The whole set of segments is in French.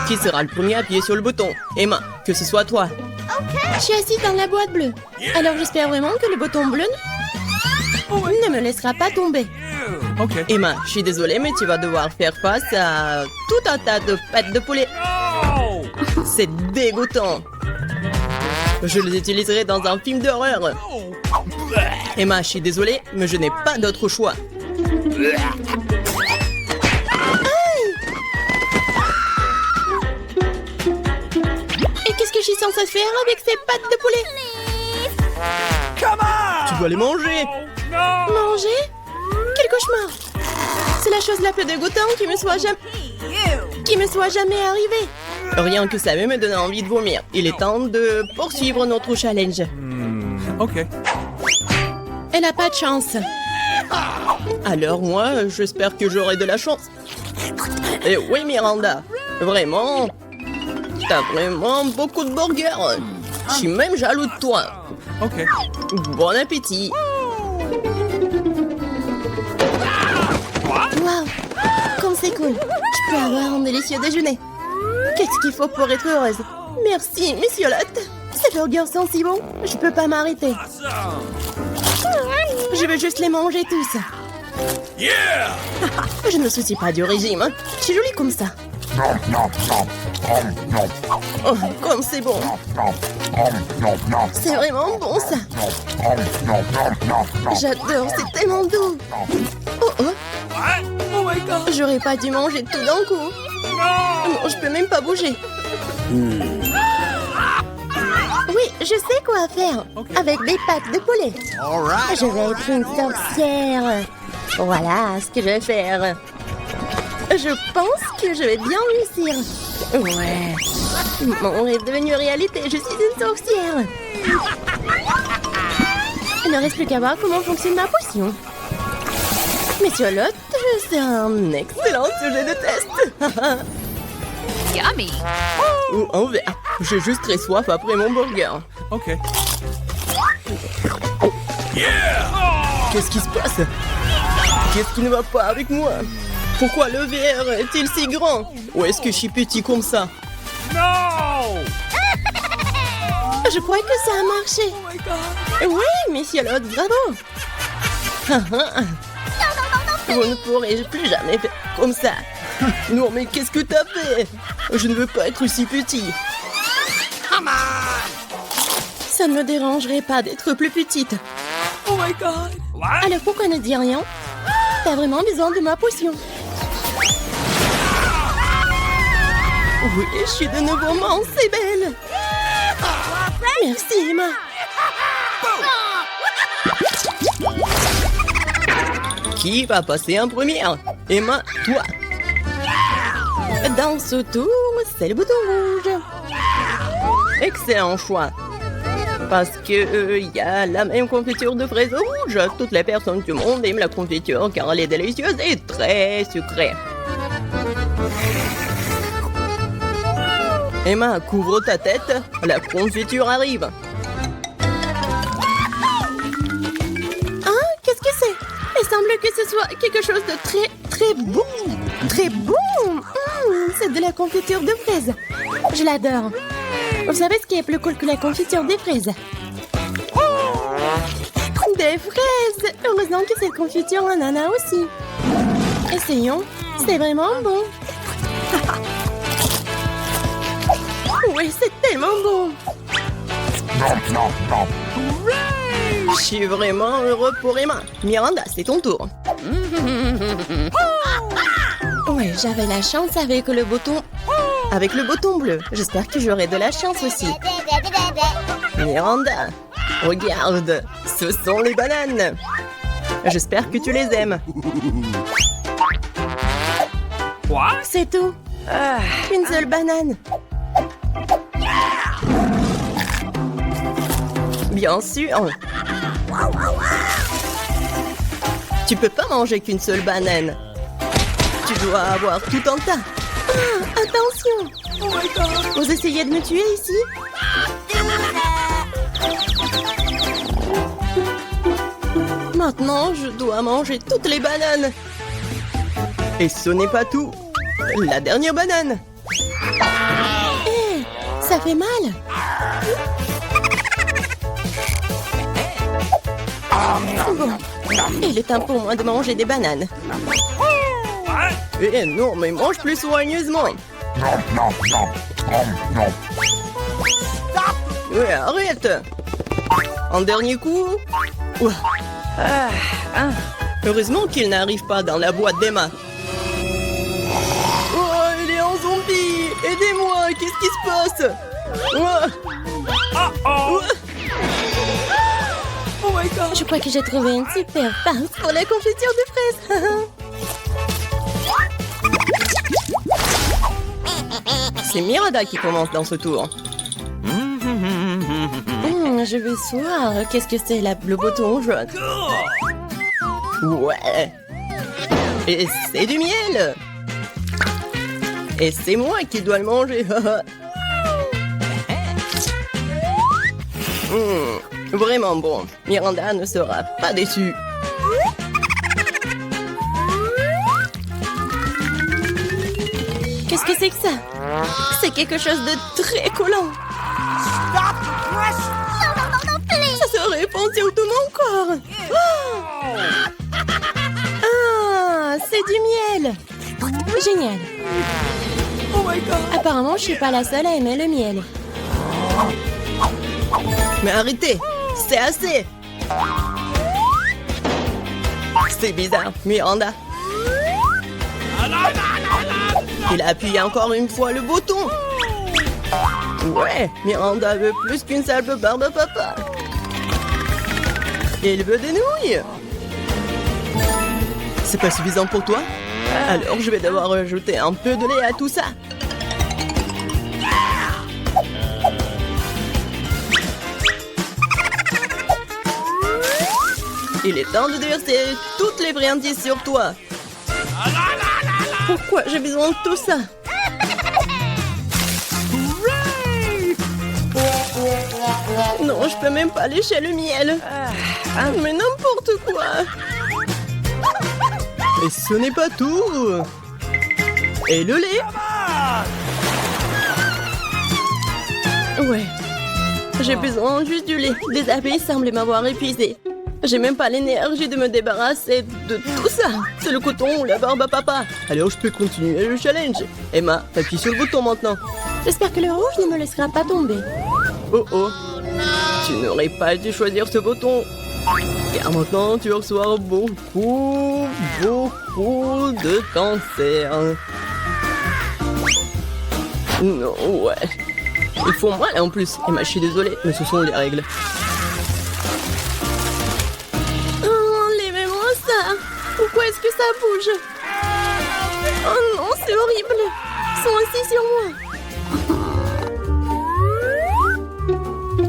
Qui sera le premier à appuyer sur le bouton? Emma, que ce soit toi. Je suis assise dans la boîte bleue. Alors j'espère vraiment que le bouton bleu ne me laissera pas tomber. Okay. Emma, je suis désolée, mais tu vas devoir faire face à tout un tas de pattes de poulet. C'est dégoûtant. Je les utiliserai dans un film d'horreur. Emma, je suis désolée, mais je n'ai pas d'autre choix. Et qu'est-ce que je suis censée faire avec ces pattes de poulet? Tu dois les manger. Manger? Quel cauchemar! C'est la chose la plus dégoûtante qui me soit jamais arrivée. Rien que ça me donne envie de vomir. Il est temps de poursuivre notre challenge. Okay. Elle a pas de chance. Alors moi, j'espère que j'aurai de la chance. Et oui, Miranda, vraiment, t'as vraiment beaucoup de burgers. Je suis même jaloux de toi. Okay. Bon appétit. Waouh! Comme c'est cool. Je peux avoir un délicieux déjeuner. Qu'est-ce qu'il faut pour être heureuse? Merci, Monsieur Lot. Ces burgers sont si bons, je peux pas m'arrêter. Je veux juste les manger tous. Je ne me soucie pas du régime. Hein. Je suis jolie comme ça. Oh, comme c'est bon. C'est vraiment bon ça. J'adore, c'est tellement doux. Oh oh. J'aurais pas dû manger tout d'un coup. Non, je peux même pas bouger. Oui, je sais quoi faire. Avec des pattes de poulet. Je vais être une sorcière. Voilà ce que je vais faire. Je pense que je vais bien réussir. Ouais. Mon rêve est devenu réalité. Je suis une sorcière. Il ne reste plus qu'à voir comment fonctionne ma potion. Monsieur Lot, c'est un excellent sujet de test. Yummy. Ou un verre. J'ai juste très soif après mon burger. Okay. Qu'est-ce qui se passe? Qu'est-ce qui ne va pas avec moi? Pourquoi le verre est-il si grand? Ou est-ce que je suis petit comme ça? Je crois que ça a marché. Oui, Monsieur Lot, bravo. Vous ne pourrez plus jamais faire comme ça. Non, mais qu'est-ce que t'as fait? Je ne veux pas être si petit. Ça ne me dérangerait pas d'être plus petite. Alors pourquoi ne dis rien? T'as vraiment besoin de ma potion. Oui, je suis de nouveau mince et belle. Merci, Emma. Qui va passer en première? Emma, toi. Dans ce tour, c'est le bouton rouge. Excellent choix. Parce que y a la même confiture de fraises rouges. Toutes les personnes du monde aiment la confiture car elle est délicieuse et très sucrée. Emma, couvre ta tête. La confiture arrive. Hein? Qu'est-ce que c'est? Il semble que ce soit quelque chose de très, très bon. Très bon. C'est de la confiture de fraises. Je l'adore. Vous savez ce qui est plus cool que la confiture des fraises? Des fraises! Heureusement que cette confiture en en a aussi. Essayons. C'est vraiment bon. Oui, c'est tellement bon. Je suis vraiment heureux pour Emma. Miranda, c'est ton tour. Ouais, j'avais la chance avec le bouton... Avec le bouton bleu. J'espère que j'aurai de la chance aussi. Miranda, regarde, ce sont les bananes. J'espère que tu les aimes. C'est tout. Une seule banane. Bien sûr. Tu peux pas manger qu'une seule banane. Tu dois avoir tout un tas. Ah, attention. Vous essayez de me tuer ici? Maintenant, je dois manger toutes les bananes. Et ce n'est pas tout. La dernière banane. Hé, ça fait mal. Bon, il est temps pour moi de manger des bananes. Eh non, mais mange plus soigneusement. Ouais, arrête. Un dernier coup. Ouah. Heureusement qu'il n'arrive pas dans la boîte d'Emma. Oh, il est en zombie. Aidez-moi, qu'est-ce qui se passe? Ouah. Ouah. Oh my god. Je crois que j'ai trouvé une super farce pour la confiture de fraises. C'est Miranda qui commence dans ce tour. Je veux voir. Qu'est-ce que c'est le bouton jaune? Ouais. Et c'est du miel. Et c'est moi qui dois le manger. Vraiment bon. Miranda ne sera pas déçue. Qu'est-ce que c'est que ça? C'est quelque chose de très collant. Ça se répand sur tout mon corps. Ah, c'est du miel. Génial. Oh my god. Apparemment, je suis pas la seule à aimer le miel. Mais arrêtez. C'est assez. C'est bizarre, Miranda. Il a appuyé encore une fois le bouton. Ouais, Miranda veut plus qu'une simple barbe à papa. Il veut des nouilles. C'est pas suffisant pour toi? Alors je vais devoir rajouter un peu de lait à tout ça. Il est temps de déverser toutes les friandises sur toi. Pourquoi j'ai besoin de tout ça? Non, je peux même pas lécher le miel. Mais n'importe quoi. Et ce n'est pas tout. Et le lait? Ouais. J'ai besoin juste du lait. Les abeilles semblent m'avoir épuisé. J'ai même pas l'énergie de me débarrasser de tout ça. C'est le coton ou la barbe à papa. Alors je peux continuer le challenge. Emma, appuie sur le bouton maintenant. J'espère que le rouge ne me laissera pas tomber. Oh oh. Tu n'aurais pas dû choisir ce bouton. Car maintenant tu reçois beaucoup de cancer. Non, ouais. Ils font mal en plus. Emma, je suis désolée, mais ce sont les règles. Enlevez-moi ça. Pourquoi est-ce que ça bouge? Oh non, c'est horrible. Ils sont assis sur moi.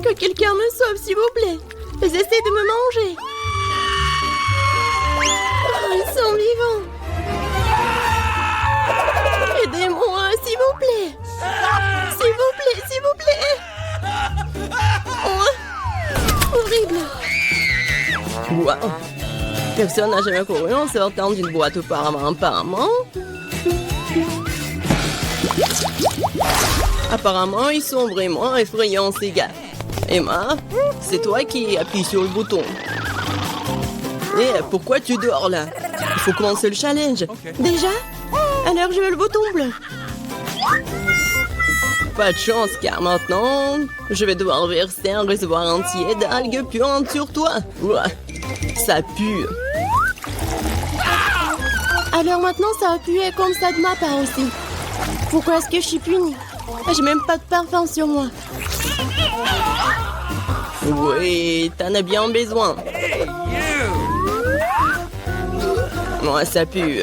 Que quelqu'un me sauve, s'il vous plaît. Ils essaient de me manger. Oh, ils sont vivants. Aidez-moi, s'il vous plaît. S'il vous plaît, s'il vous plaît. Oh, horrible. Waouh. Personne n'a jamais couru en sortant d'une boîte auparavant, apparemment. Apparemment, ils sont vraiment effrayants, ces gars. Emma, c'est toi qui appuies sur le bouton. Et pourquoi tu dors là? Il faut commencer le challenge. Okay. Déjà? Alors je veux le bouton bleu. Pas de chance, car maintenant, je vais devoir verser un réservoir entier d'algues puantes sur toi. Ouah, ça pue. Alors maintenant ça a pué comme ça de ma part aussi. Pourquoi est-ce que je suis punie? J'ai même pas de parfum sur moi. Oui, t'en as bien besoin. Moi, ça pue.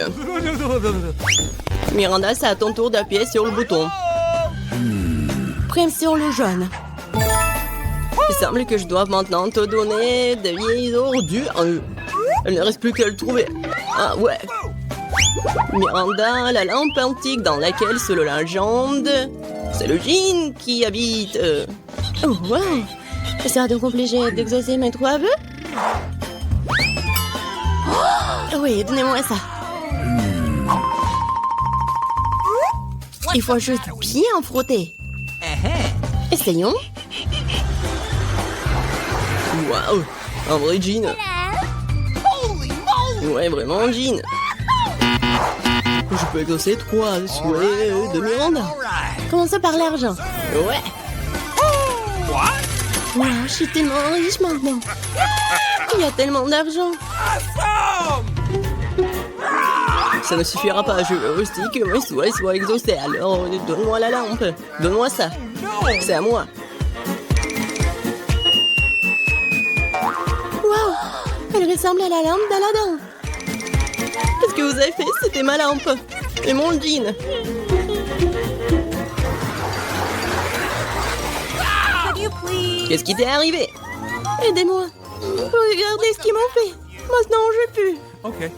Miranda, c'est à ton tour d'appuyer sur le bouton. Prime sur le jaune. Il semble que je doive maintenant te donner de vieilles ordures. Il ne reste plus qu'à le trouver. Ah ouais. Miranda, la lampe antique dans laquelle, selon la légende, c'est le djinn qui habite. Oh wow. Je serai donc obligée d'exaucer mes 3 vœux? Oh, oui, donnez-moi ça. Il faut juste bien frotter. Essayons. Waouh, un vrai jean. Ouais, vraiment un jean. Je peux exaucer 3 souhaits de Miranda. Commençons par l'argent. Ouais. Wow, je suis tellement riche maintenant. Il y a tellement d'argent. Ça ne suffira pas, je veux aussi que mes souhaits soient exaucés. Alors, donne-moi la lampe. Donne-moi ça. C'est à moi. Wow, elle ressemble à la lampe d'Aladin. Qu'est-ce que vous avez fait? C'était ma lampe. Et mon jean. Qu'est-ce qui t'est arrivé? Aidez-moi. Regardez ce qu'ils m'ont fait. Maintenant, je pue. Okay.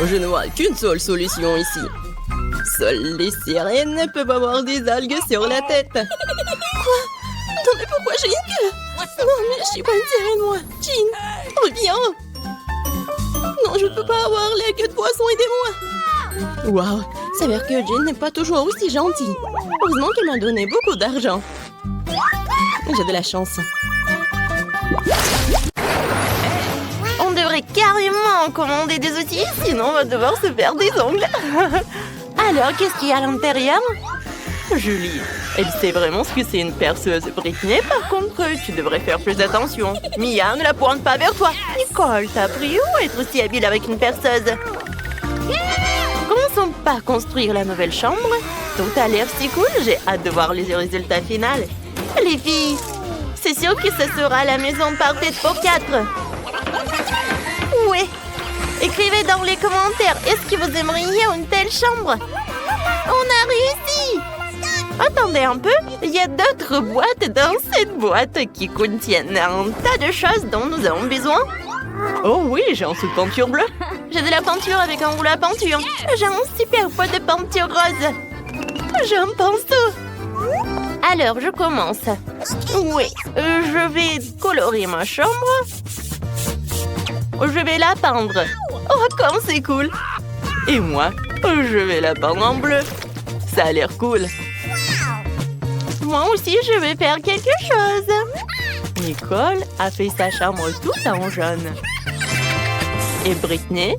Je ne vois qu'une seule solution ici. Seules les sirènes peuvent avoir des algues sur la tête. Quoi? Non, mais pourquoi j'ai une queue? Non, mais je suis pas une sirène, moi. Jean, reviens. Non, je peux pas avoir la queue de poisson, aidez-moi. Waouh, S'avère que Jean n'est pas toujours aussi gentille. Heureusement qu'elle m'a donné beaucoup d'argent. J'ai de la chance. On devrait carrément commander des outils, sinon on va devoir se faire des ongles. Alors, qu'est-ce qu'il y a à l'intérieur? Julie, elle sait vraiment ce que c'est une perceuse. Britney, par contre, tu devrais faire plus attention. Mia, ne la pointe pas vers toi. Nicole, t'as appris où être aussi habile avec une perceuse? Commençons par construire la nouvelle chambre. Tout a l'air si cool, j'ai hâte de voir les résultats finaux. Les filles, c'est sûr que ce sera la maison parfaite pour 4. Ouais. Écrivez dans les commentaires, est-ce que vous aimeriez une telle chambre? On a réussi! Attendez un peu, il y a d'autres boîtes dans cette boîte qui contiennent un tas de choses dont nous avons besoin. Oh oui, j'ai un sou de peinture bleue. J'ai de la peinture avec un rouleau à peinture. J'ai un super pot de peinture rose. J'en pense tout. Alors, je commence. Oui, je vais colorer ma chambre. Je vais la peindre. Oh, comme c'est cool. Et moi, je vais la peindre en bleu. Ça a l'air cool. Moi aussi, je vais faire quelque chose. Nicole a fait sa chambre toute en jaune. Et Britney?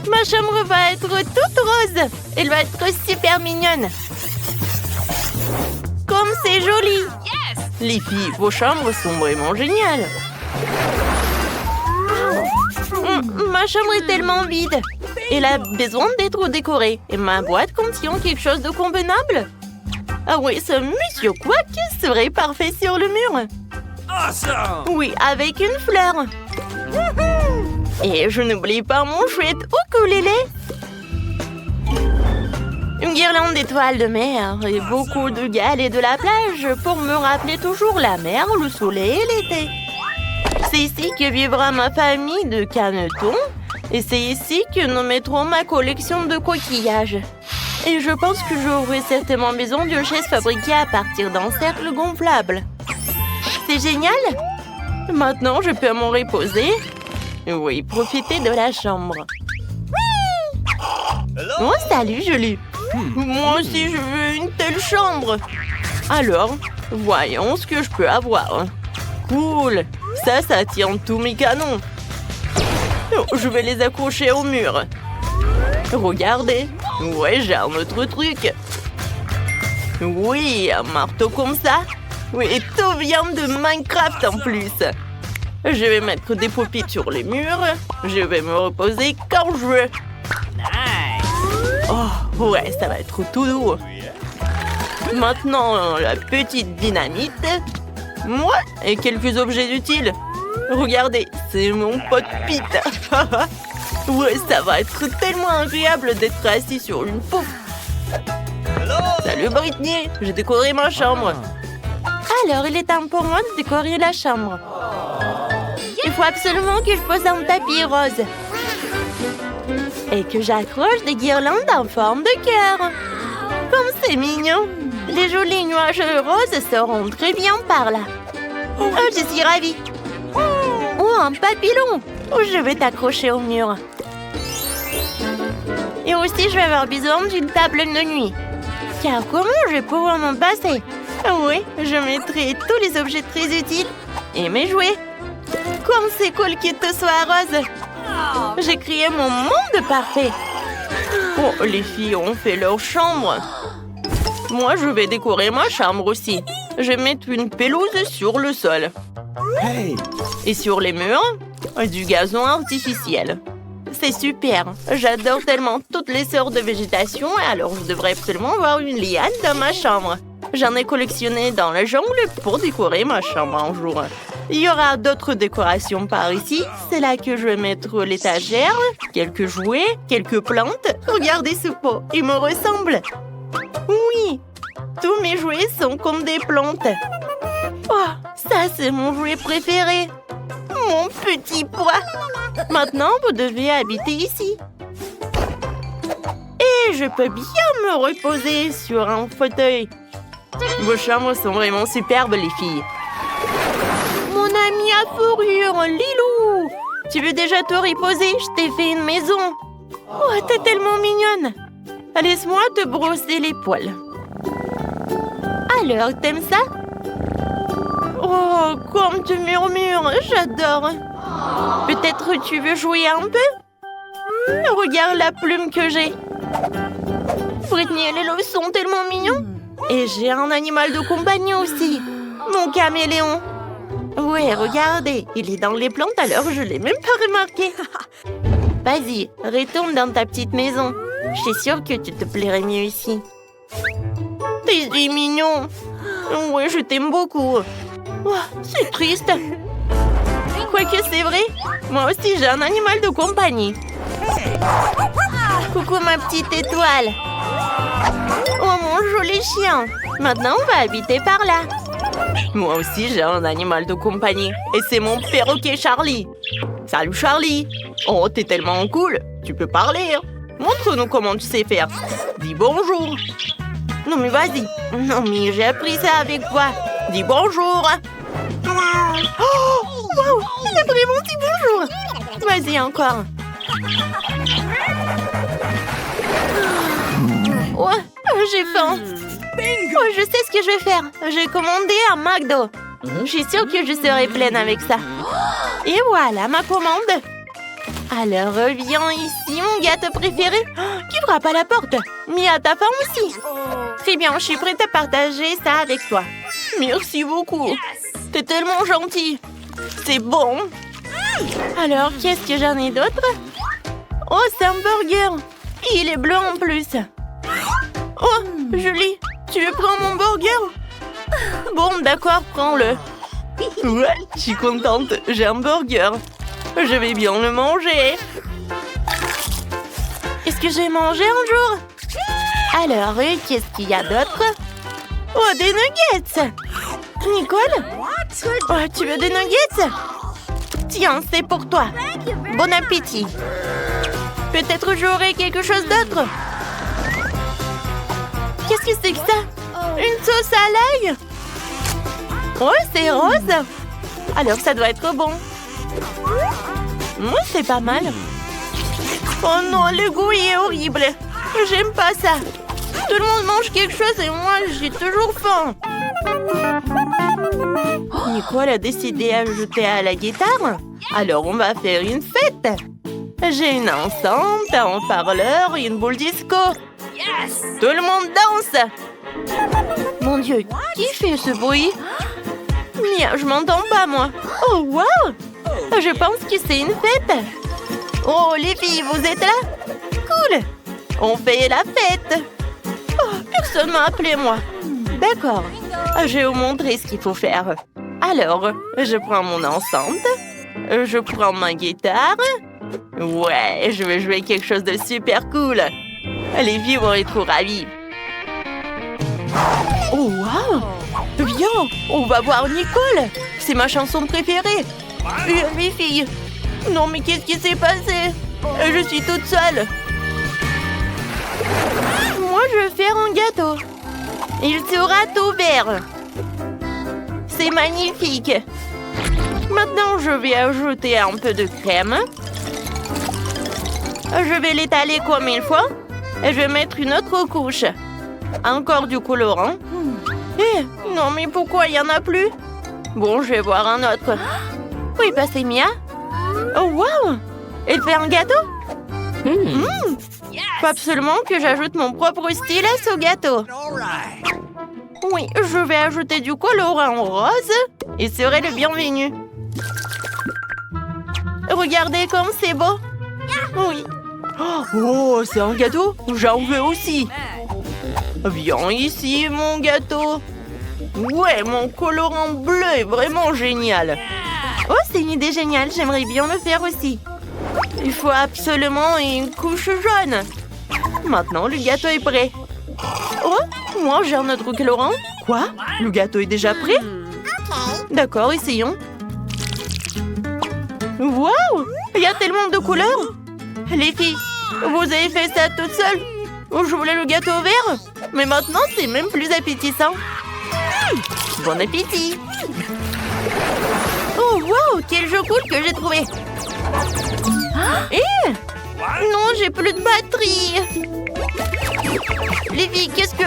Ma chambre va être toute rose. Elle va être super mignonne. Comme c'est joli. Les filles, vos chambres sont vraiment géniales. Ma chambre est tellement vide. Elle a besoin d'être décorée. Et ma boîte contient quelque chose de convenable. Ah oui, ce monsieur Quack serait parfait sur le mur. Awesome! Oui, avec une fleur. Et je n'oublie pas mon chouette ukulélé. Une guirlande d'étoiles de mer et beaucoup de galets de la plage pour me rappeler toujours la mer, le soleil et l'été. C'est ici que vivra ma famille de canetons et c'est ici que nous mettrons ma collection de coquillages. Et je pense que j'aurai certainement besoin d'une chaise fabriquée à partir d'un cercle gonflable. C'est génial! Maintenant, je peux m'en reposer. Oui, profiter de la chambre. Oh, salut, Julie! Moi aussi, je veux une telle chambre. Alors, voyons ce que je peux avoir. Cool! Ça tient tous mes canons. Oh, je vais les accrocher au mur. Regardez. Ouais, j'ai un autre truc. Oui, un marteau comme ça. Oui, et tout vient de Minecraft en plus. Je vais mettre des poupées sur les murs. Je vais me reposer quand je veux. Oh, ouais, ça va être tout doux. Maintenant, la petite dynamite. Moi, et quelques objets utiles. Regardez, c'est mon pote Pete. Ouais, ça va être tellement agréable d'être assis sur une pouffe. Salut Britney, j'ai décoré ma chambre. Alors, il est temps pour moi de décorer la chambre. Il faut absolument que je pose un tapis rose. Et que j'accroche des guirlandes en forme de cœur. Comme c'est mignon. Les jolis nuages roses seront très bien par là. Oh, je suis ravie. Oh, un papillon. Oh, je vais t'accrocher au mur. Et aussi, je vais avoir besoin d'une table de nuit. Car comment je vais pouvoir m'en passer? Oui, je mettrai tous les objets très utiles et mes jouets. Comme c'est cool qu'il te soit rose. J'ai créé mon monde parfait. Oh, les filles ont fait leur chambre. Moi, je vais décorer ma chambre aussi. Je vais mettre une pelouse sur le sol. Hey! Et sur les murs, du gazon artificiel. C'est super. J'adore tellement toutes les sortes de végétation, alors je devrais absolument avoir une liane dans ma chambre. J'en ai collectionné dans la jungle pour décorer ma chambre un jour. Il y aura d'autres décorations par ici. C'est là que je vais mettre l'étagère, quelques jouets, quelques plantes. Regardez ce pot, il me ressemble. Oui, tous mes jouets sont comme des plantes. Oh, ça c'est mon jouet préféré. Mon petit pois. Maintenant, vous devez habiter ici. Et je peux bien me reposer sur un fauteuil. Vos chambres sont vraiment superbes, les filles. Mon ami à fourrure, Lilou. Tu veux déjà te reposer? Je t'ai fait une maison. Oh, t'es tellement mignonne. Laisse-moi te brosser les poils. Alors, t'aimes ça? Oh, comme tu murmures, j'adore. Peut-être tu veux jouer un peu? Regarde la plume que j'ai. Britney et Lilo sont tellement mignons. Et j'ai un animal de compagnie aussi. Mon caméléon. Ouais, regardez, il est dans les plantes alors je l'ai même pas remarqué. Vas-y, retourne dans ta petite maison. Je suis sûre que tu te plairais mieux ici. T'es si mignon. Ouais, je t'aime beaucoup. Oh, c'est triste. Quoique c'est vrai, moi aussi j'ai un animal de compagnie. Coucou ma petite étoile. Oh mon joli chien. Maintenant on va habiter par là. Moi aussi j'ai un animal de compagnie. Et c'est mon perroquet Charlie. Salut Charlie. Oh t'es tellement cool. Tu peux parler. Montre-nous comment tu sais faire. Dis bonjour. Non mais vas-y. Non mais j'ai appris ça avec toi. Dis bonjour. Oh, wow, c'est vraiment dit bonjour. Vas-y encore. Oh, j'ai faim. Oh, je sais ce que je vais faire. J'ai commandé un McDo. Je suis sûre que je serai pleine avec ça. Et voilà ma commande. Alors, viens ici, mon gâteau préféré. Qui frappe à la porte? Mia, ta faim aussi? Très bien, je suis prête à partager ça avec toi. Merci beaucoup. T'es tellement gentil. C'est bon. Alors, qu'est-ce que j'en ai d'autre? Oh, c'est un burger. Il est bleu en plus. Oh, Julie, tu veux prendre mon burger? Bon, d'accord, prends-le. Ouais, je suis contente. J'ai un burger. Je vais bien le manger. Est-ce que j'ai mangé un jour? Alors, qu'est-ce qu'il y a d'autre? Oh, des nuggets! Nicole? Oh, tu veux des nuggets? Tiens, c'est pour toi. Bon appétit. Peut-être j'aurai quelque chose d'autre. Qu'est-ce que c'est que ça? Une sauce à l'ail? Oh, c'est rose. Alors, ça doit être bon. C'est pas mal. Oh non, le goût est horrible. J'aime pas ça. Tout le monde mange quelque chose et moi, j'ai toujours faim. Nicole a décidé d'ajouter à la guitare. Alors, on va faire une fête. J'ai une enceinte, un haut-parleur et une boule disco. Tout le monde danse. Mon Dieu, qui fait ce bruit? Mia, je m'entends pas, moi. Oh, wow! Je pense que c'est une fête. Oh, les filles, vous êtes là? Cool. On fait la fête. Oh, personne m'a appelé, moi. D'accord. Je vais vous montrer ce qu'il faut faire. Alors, je prends mon enceinte. Je prends ma guitare. Ouais, je vais jouer quelque chose de super cool. Les filles vont être trop ravies. Oh, wow! Viens, on va voir Nicole. C'est ma chanson préférée. Les filles. Non, mais qu'est-ce qui s'est passé? Je suis toute seule. Moi, je vais faire un gâteau. Il sera tout vert. C'est magnifique. Maintenant, je vais ajouter un peu de crème. Je vais l'étaler comme il faut. Et je vais mettre une autre couche. Encore du colorant. Eh, non, mais pourquoi il n'y en a plus? Bon, je vais voir un autre. Où est passée Mia? Oh, wow! Elle fait un gâteau? Faut absolument que j'ajoute mon propre stylet au gâteau. Oui, je vais ajouter du colorant rose et serai le bienvenu. Regardez comme c'est beau. Oui. Oh, c'est un gâteau? J'en veux aussi. Viens ici, mon gâteau. Ouais, mon colorant bleu est vraiment génial. Oh, c'est une idée géniale. J'aimerais bien le faire aussi. Il faut absolument une couche jaune. Maintenant, le gâteau est prêt. Oh, moi j'ai un autre colorant. Quoi? Le gâteau est déjà prêt? D'accord, essayons. Waouh! Il y a tellement de couleurs! Les filles, vous avez fait ça toutes seules? Je voulais le gâteau vert, mais maintenant c'est même plus appétissant. Bon appétit! Oh waouh! Quel jeu cool que j'ai trouvé! Eh! Non, j'ai plus de batterie! Les filles, qu'est-ce que...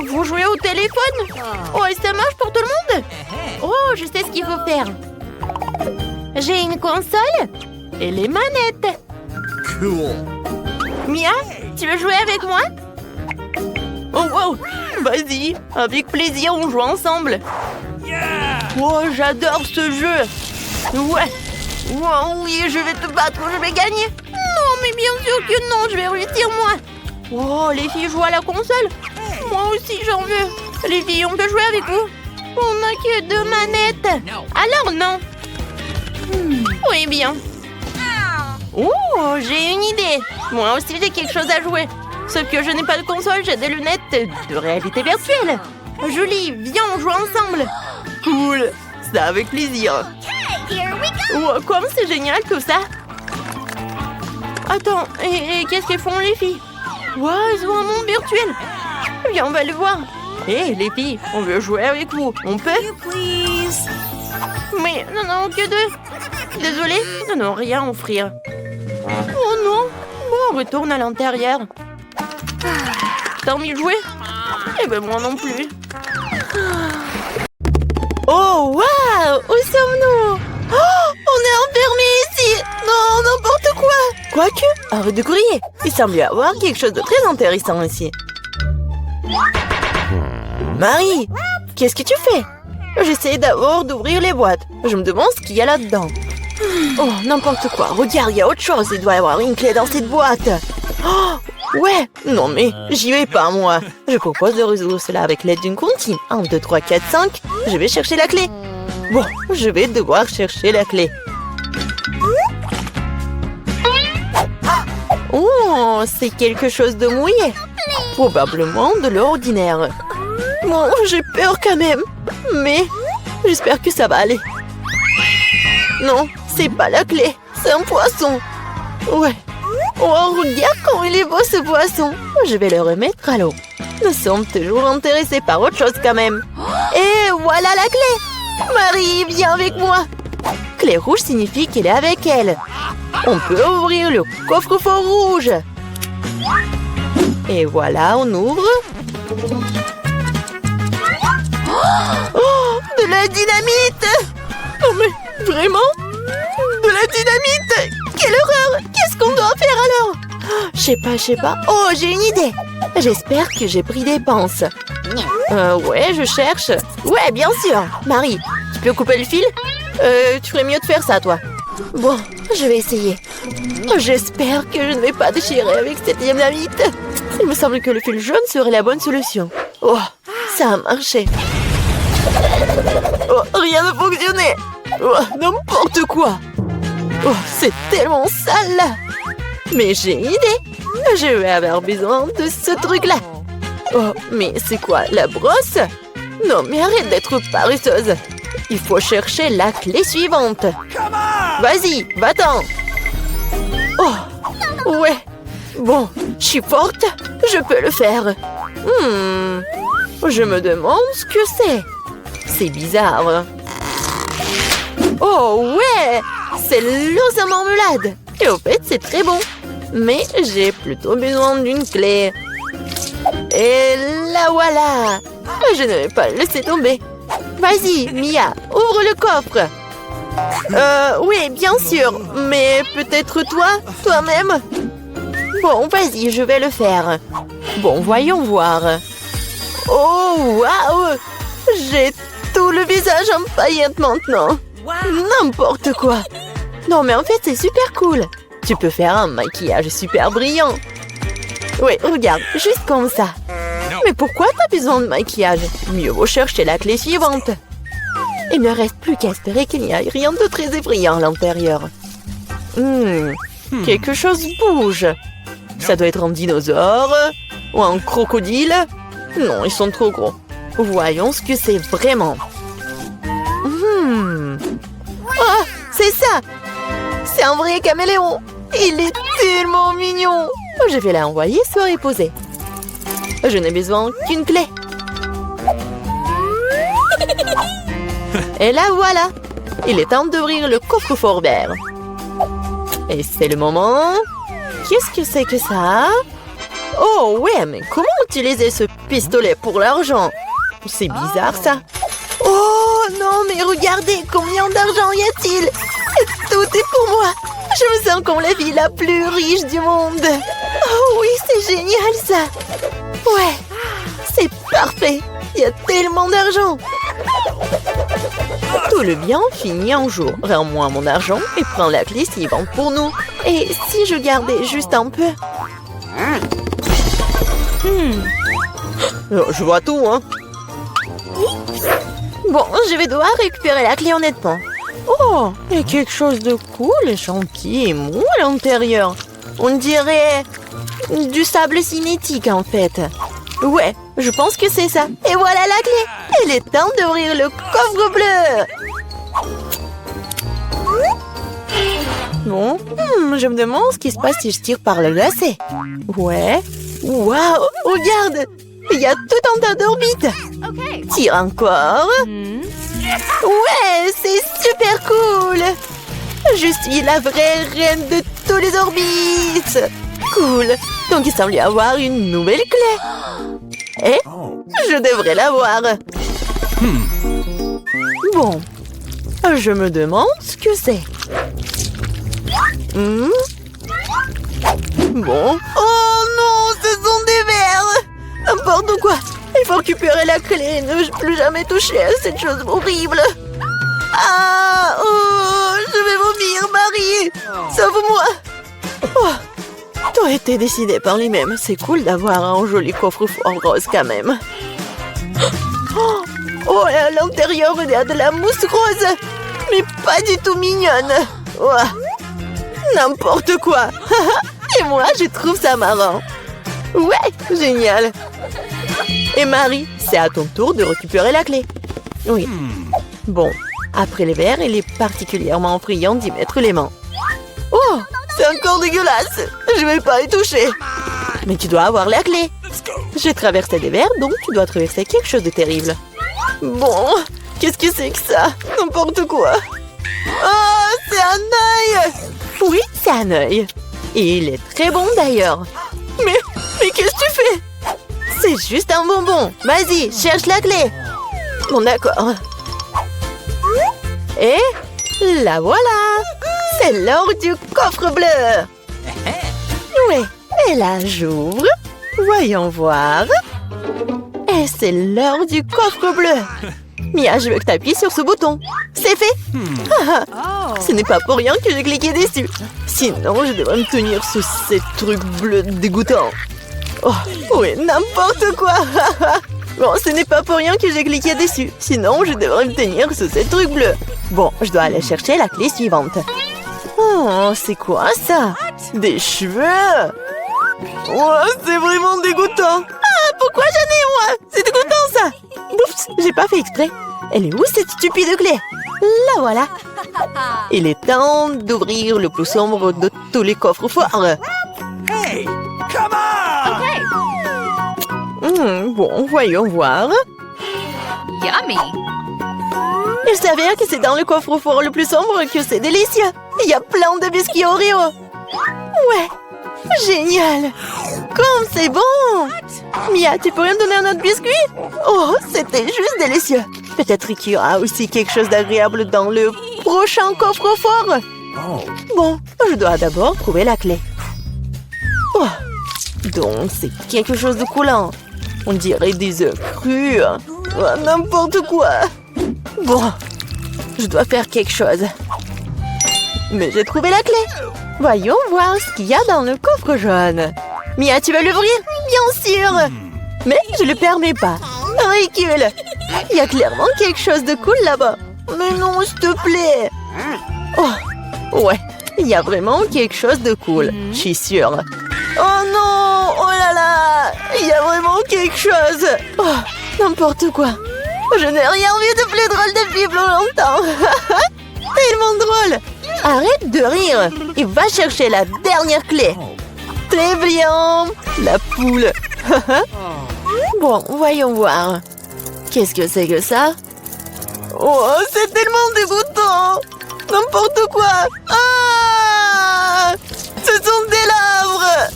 Vous jouez au téléphone? Oh, et ça marche pour tout le monde? Oh, je sais ce qu'il faut faire. J'ai une console et les manettes. Cool. Mia, tu veux jouer avec moi? Oh, wow! Vas-y, avec plaisir, on joue ensemble. Oh, j'adore ce jeu. Ouais. Oh, oui, je vais te battre, je vais gagner. Non, mais bien sûr que non, je vais réussir moi. Oh, les filles jouent à la console? Moi aussi, j'en veux. Les filles, on peut jouer avec vous? On n'a que 2 manettes. Alors non. Oui, bien. Oh, j'ai une idée. Moi aussi, j'ai quelque chose à jouer. Sauf que je n'ai pas de console, j'ai des lunettes de réalité virtuelle. Julie, viens, on joue ensemble. Cool. Ça avec plaisir. Oh, comme c'est génial tout ça. Attends, et qu'est-ce qu'elles font les filles? Wow, ils ont un monde virtuel. Viens, on va le voir. Hé, les filles, on veut jouer avec vous. On peut? Mais non, que 2. Désolée, non, rien à offrir. Oh non. Bon, on retourne à l'intérieur. T'as envie de jouer? Eh ben moi non plus. Oh, waouh! Où sommes-nous? Oh, on est enfermés ici! Non, n'importe quoi! Quoique, arrête de crier. Il semble y avoir quelque chose de très intéressant ici. Marie, qu'est-ce que tu fais? J'essaie d'abord d'ouvrir les boîtes. Je me demande ce qu'il y a là-dedans. Oh, n'importe quoi. Regarde, il y a autre chose. Il doit y avoir une clé dans cette boîte. Oh, ouais. Non, mais j'y vais pas, moi. Je propose de résoudre cela avec l'aide d'une comptine. 1, 2, 3, 4, 5. Je vais chercher la clé. Bon, je vais devoir chercher la clé. Oh, c'est quelque chose de mouillé. Probablement de l'ordinaire. Bon, j'ai peur quand même. Mais j'espère que ça va aller. Non, c'est pas la clé. C'est un poisson. Ouais. Oh, regarde comme il est beau ce poisson. Je vais le remettre à l'eau. Nous sommes toujours intéressés par autre chose quand même. Et voilà la clé. Marie, viens avec moi. Clé rouge signifie qu'elle est avec elle. On peut ouvrir le coffre-fort rouge. Et voilà, on ouvre. Oh, de la dynamite! Oh, mais vraiment? De la dynamite! Quelle horreur! Qu'est-ce qu'on doit faire alors? Je sais pas. Oh, j'ai une idée! J'espère que j'ai pris des pinces. Ouais, je cherche. Ouais, bien sûr. Marie, tu peux couper le fil? Tu ferais mieux de faire ça, toi. Bon, je vais essayer. J'espère que je ne vais pas déchirer avec cette dynamite. Il me semble que le fil jaune serait la bonne solution. Oh, ça a marché. Oh, rien ne fonctionnait. Oh, n'importe quoi. Oh, c'est tellement sale. Mais j'ai une idée. Je vais avoir besoin de ce truc-là. Oh, mais c'est quoi, la brosse? Non, mais arrête d'être paresseuse. Il faut chercher la clé suivante. Vas-y, va-t'en. Oh, ouais. Bon, je suis forte. Je peux le faire. Je me demande ce que c'est. C'est bizarre. Oh, ouais. C'est l'os à marmelade. Et au fait, c'est très bon. Mais j'ai plutôt besoin d'une clé. Et la voilà. Je ne vais pas le laisser tomber. Vas-y, Mia, ouvre le coffre. Oui, bien sûr. Mais peut-être toi-même. Bon, vas-y, je vais le faire. Bon, voyons voir. Oh, waouh! J'ai tout le visage en paillettes maintenant. N'importe quoi. Non, mais en fait, c'est super cool. Tu peux faire un maquillage super brillant. Oui, regarde, juste comme ça. Mais pourquoi t'as besoin de maquillage? Mieux vaut chercher la clé suivante. Il ne reste plus qu'à espérer qu'il n'y ait rien de très effrayant à l'intérieur. Quelque chose bouge. Ça doit être un dinosaure ou un crocodile. Non, ils sont trop gros. Voyons ce que c'est vraiment. Oh, c'est ça! C'est un vrai caméléon! Il est tellement mignon! Je vais l'envoyer se reposer. Je n'ai besoin qu'une clé. Et là voilà! Il est temps d'ouvrir le coffre-fort vert. Et c'est le moment. Qu'est-ce que c'est que ça? Oh ouais, mais comment utiliser ce pistolet pour l'argent? C'est bizarre ça. Oh non, mais regardez, combien d'argent y a-t-il? Et tout est pour moi. Je me sens comme la vie la plus riche du monde. Oh oui, c'est génial ça. Ouais, c'est parfait. Il y a tellement d'argent. Tout le bien finit un jour. Rends-moi mon argent et prends la clé suivante pour nous. Et si je gardais juste un peu? Je vois tout, hein. Bon, je vais devoir récupérer la clé honnêtement. Oh, il y a quelque chose de cool et gentil et mou à l'intérieur. On dirait du sable cinétique en fait. Ouais, je pense que c'est ça. Et voilà la clé. Il est temps d'ouvrir le coffre bleu. Bon, je me demande ce qui se passe si je tire par le lacet. Ouais. Waouh, regarde. Il y a tout un tas d'orbites. Tire encore. Ouais, c'est super cool. Je suis la vraie reine de tous les orbites. Cool. Donc il semble y avoir une nouvelle clé. Et je devrais l'avoir. Bon. Je me demande ce que c'est. Bon. Oh non, ce sont des vers. N'importe quoi. Il faut récupérer la clé et ne plus jamais toucher à cette chose horrible. Ah, oh, je vais vomir, Marie. Sauve-moi. Oh, tout a été décidé par lui-même. C'est cool d'avoir un joli coffre-fort rose quand même. Oh, à l'intérieur, il y a de la mousse rose. Mais pas du tout mignonne. Oh, n'importe quoi. Et moi, je trouve ça marrant. Ouais, génial. Et Marie, c'est à ton tour de récupérer la clé. Oui. Bon, après les verres, il est particulièrement effrayant d'y mettre les mains. Oh, c'est encore dégueulasse. Je vais pas y toucher. Mais tu dois avoir la clé. J'ai traversé des verres, donc tu dois traverser quelque chose de terrible. Bon, qu'est-ce que c'est que ça? N'importe quoi. Oh, c'est un œil. Oui, c'est un œil. Et il est très bon d'ailleurs. Mais qu'est-ce que tu fais? C'est juste un bonbon. Vas-y, cherche la clé. Bon, d'accord. Et la voilà. C'est l'or du coffre bleu. Oui, et là, j'ouvre. Voyons voir. Et c'est l'heure du coffre bleu. Mia, je veux que tu appuies sur ce bouton. C'est fait. Ce n'est pas pour rien que j'ai cliqué dessus. Sinon, je devrais me tenir sous ces trucs bleus dégoûtants. Oh, oui, n'importe quoi. Bon, ce n'est pas pour rien que j'ai cliqué dessus. Sinon, je devrais me tenir sous ces trucs bleus. Bon, je dois aller chercher la clé suivante. Oh, c'est quoi ça? Des cheveux? Oh, c'est vraiment dégoûtant. Ah, pourquoi j'en ai moi? C'est dégoûtant ça. Oups, j'ai pas fait exprès. Elle est où cette stupide clé? La voilà. Il est temps d'ouvrir le plus sombre de tous les coffres forts. Hey, come on! Bon, voyons voir. Yummy! Il s'avère que c'est dans le coffre-fort le plus sombre que c'est délicieux. Il y a plein de biscuits Oreo. Ouais, génial. Comme c'est bon. Mia, tu pourrais me donner un autre biscuit? Oh, c'était juste délicieux. Peut-être qu'il y aura aussi quelque chose d'agréable dans le prochain coffre-fort. Bon, je dois d'abord trouver la clé. Oh, donc, c'est quelque chose de coulant. On dirait des œufs crus. Oh, n'importe quoi. Bon, je dois faire quelque chose. Mais j'ai trouvé la clé. Voyons voir ce qu'il y a dans le coffre jaune. Mia, tu vas l'ouvrir? Bien sûr. Mais je ne le permets pas. Ridicule. Il y a clairement quelque chose de cool là-bas. Mais non, s'il te plaît. Oh, ouais. Il y a vraiment quelque chose de cool. Je suis sûre. Oh non! Oh là là! Il y a vraiment quelque chose! Oh, n'importe quoi! Je n'ai rien vu de plus drôle depuis plus longtemps! Tellement drôle! Arrête de rire et va chercher la dernière clé! Très bien! La poule! Bon, voyons voir. Qu'est-ce que c'est que ça? Oh, c'est tellement dégoûtant! N'importe quoi! Ah! Ce sont des lèvres!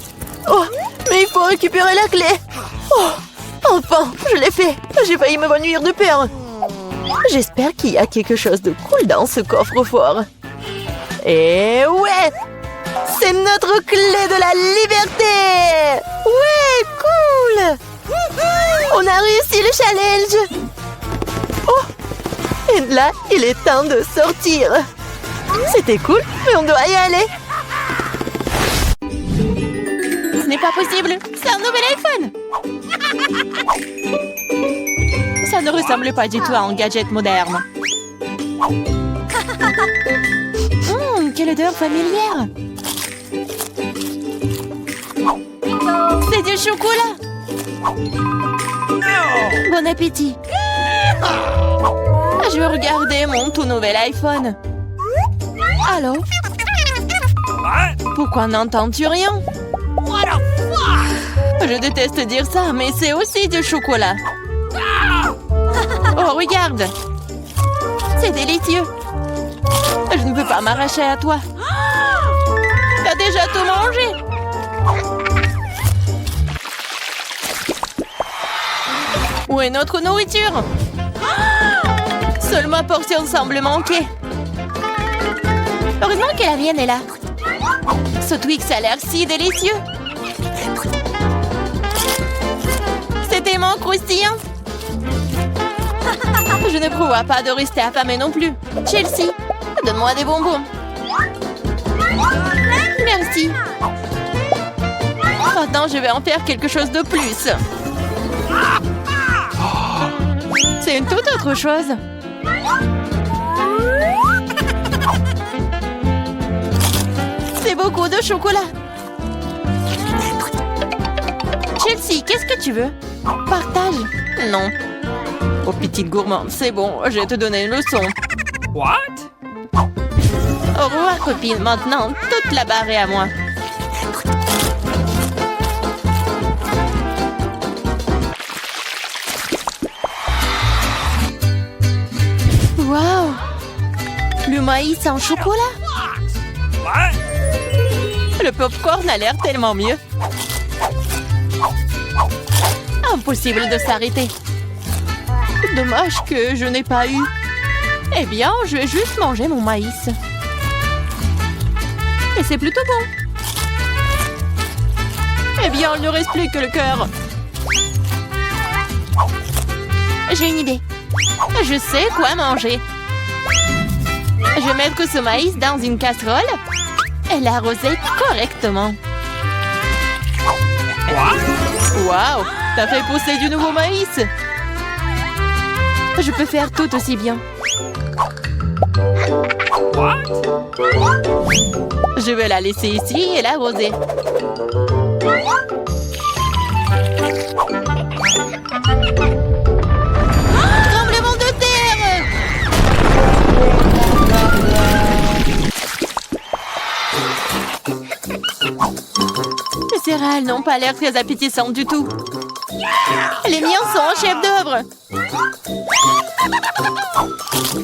Oh, mais il faut récupérer la clé. Oh, enfin, je l'ai fait. J'ai failli me m'ennuyer de peur. J'espère qu'il y a quelque chose de cool dans ce coffre-fort. Et ouais, c'est notre clé de la liberté. Ouais, cool. On a réussi le challenge. Oh, et là, il est temps de sortir. C'était cool, mais on doit y aller. Ce n'est pas possible, c'est un nouvel iPhone. Ça ne ressemble pas du tout à un gadget moderne. Quelle odeur familière. C'est du chocolat. Bon appétit. Je vais regarder mon tout nouvel iPhone. Allô? Pourquoi n'entends-tu rien? Je déteste dire ça, mais c'est aussi du chocolat. Oh, regarde! C'est délicieux. Je ne peux pas m'arracher à toi. T'as déjà tout mangé? Où est notre nourriture? Seule ma portion semble manquer. Heureusement que la mienne est là. Ce Twix a l'air si délicieux. C'est tellement croustillant. Je ne prévois pas de rester affamée non plus. Chelsea, donne-moi des bonbons. Merci. Maintenant, je vais en faire quelque chose de plus. C'est une toute autre chose. C'est beaucoup de chocolat. Chelsea, qu'est-ce que tu veux? Partage? Non. Oh, petite gourmande, c'est bon, je vais te donner une leçon. What? Au revoir, copine. Maintenant, toute la barre est à moi. Waouh! Le maïs en chocolat? What? Le popcorn a l'air tellement mieux. Impossible de s'arrêter. Dommage que je n'ai pas eu. Eh bien, je vais juste manger mon maïs. Et c'est plutôt bon. Eh bien, il ne reste plus que le cœur. J'ai une idée. Je sais quoi manger. Je vais mettre ce maïs dans une casserole et l'arroser correctement. Waouh! T'as fait pousser du nouveau maïs! Je peux faire tout aussi bien. Je vais la laisser ici et l'arroser. Tremblement de terre! Les céréales n'ont pas l'air très appétissantes du tout. Les miens sont un chef-d'œuvre.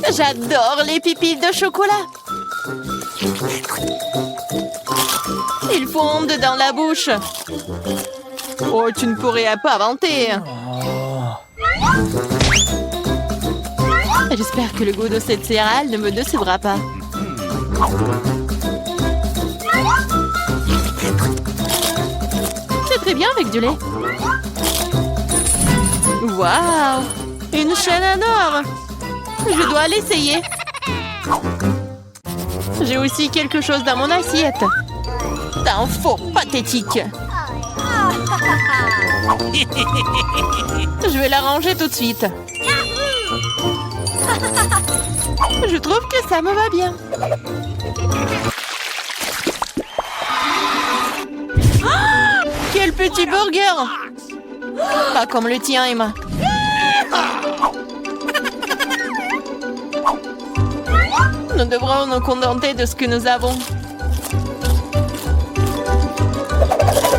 J'adore les pépites de chocolat. Ils fondent dans la bouche. Oh, tu ne pourrais pas inventer. J'espère que le goût de cette céréale ne me décevra pas. C'est très bien avec du lait. Waouh! Une chaîne en or! Je dois l'essayer. J'ai aussi quelque chose dans mon assiette. T'es un faux pathétique. Je vais la ranger tout de suite. Je trouve que ça me va bien. Oh, quel petit burger! Pas comme le tien, Emma. Nous devrons nous contenter de ce que nous avons.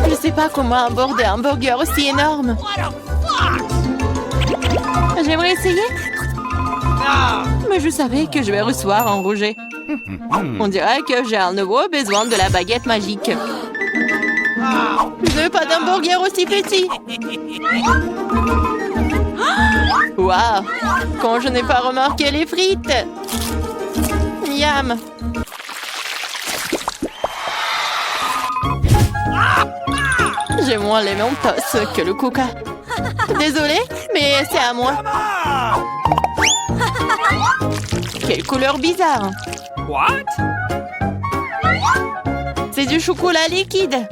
Je ne sais pas comment aborder un burger aussi énorme. J'aimerais essayer. Mais je savais que je vais recevoir un rejet. On dirait que j'ai un nouveau besoin de la baguette magique. Je ne veux pas d'un burger aussi petit. Waouh! Quand je n'ai pas remarqué les frites. Miam! J'ai moins les Mentos que le Coca. Désolée, mais c'est à moi. Quelle couleur bizarre! What? C'est du chocolat liquide.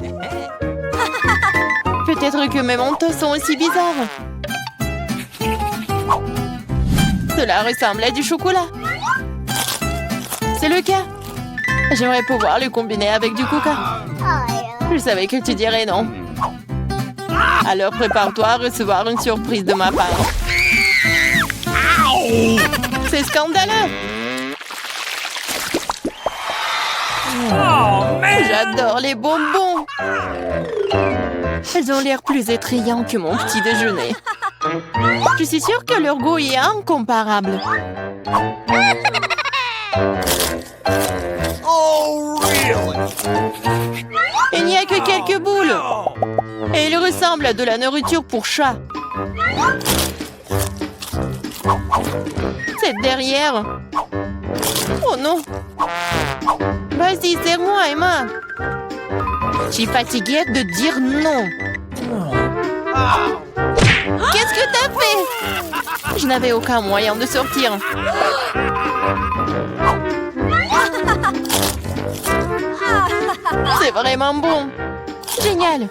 Peut-être que mes Mentos sont aussi bizarres. Cela ressemble à du chocolat. C'est le cas. J'aimerais pouvoir le combiner avec du Coca. Je savais que tu dirais non. Alors prépare-toi à recevoir une surprise de ma part. C'est scandaleux. Oh, man! J'adore les bonbons. Elles ont l'air plus attrayants que mon petit déjeuner. Je suis sûre que leur goût est incomparable. Oh, really? Il n'y a que quelques boules. Et ils ressemblent à de la nourriture pour chat. C'est derrière. Oh non. Vas-y, serre-moi, Emma. Je suis fatiguée de dire non. Qu'est-ce que t'as fait? Je n'avais aucun moyen de sortir. C'est vraiment bon. Génial.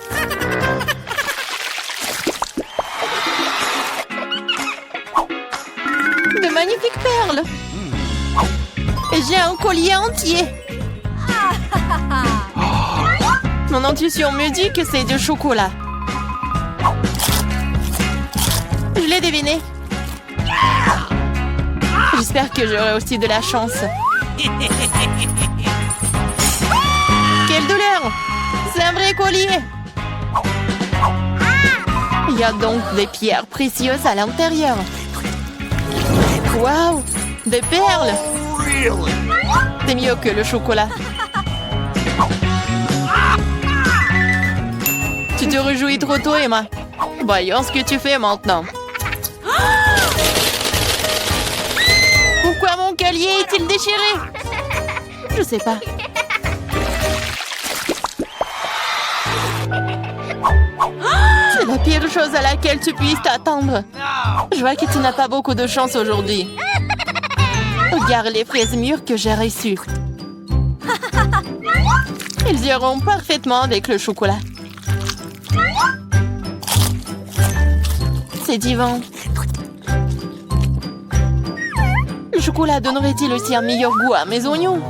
De magnifiques perles. Et j'ai un collier entier. Mon intuition me dit que c'est du chocolat. Je l'ai deviné. J'espère que j'aurai aussi de la chance. Quelle douleur! C'est un vrai collier! Il y a donc des pierres précieuses à l'intérieur. Waouh! Des perles! Really? C'est mieux que le chocolat. Tu te réjouis trop tôt, Emma. Voyons ce que tu fais maintenant. Pourquoi mon collier est-il déchiré? Je sais pas. C'est la pire chose à laquelle tu puisses t'attendre. Je vois que tu n'as pas beaucoup de chance aujourd'hui. Regarde les fraises mûres que j'ai reçues. Ils iront parfaitement avec le chocolat. C'est divin. Le chocolat donnerait-il aussi un meilleur goût à mes oignons?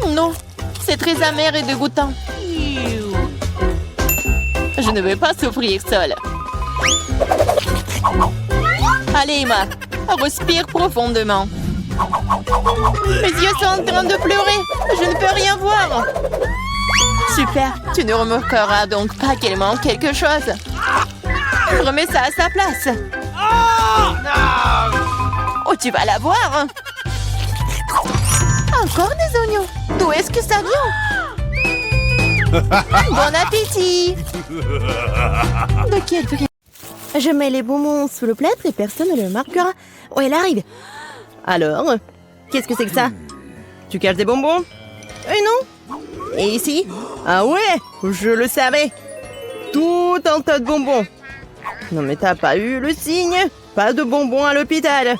Non, c'est très amer et dégoûtant. Je ne vais pas souffrir seule. Allez, Emma, respire profondément. Mes yeux sont en train de pleurer. Je ne peux rien voir. Super, tu ne remarqueras donc pas qu'il manque quelque chose. Remets ça à sa place. Oh, tu vas la voir. Encore des oignons. D'où est-ce que ça vient? Bon appétit. De quel prix? Je mets les bonbons sous le plâtre et personne ne le remarquera. Oh, elle arrive. Alors, qu'est-ce que c'est que ça? Tu caches des bonbons? Non. Et ici? Ah ouais, je le savais. Tout un tas de bonbons. Non mais t'as pas eu le signe? Pas de bonbons à l'hôpital.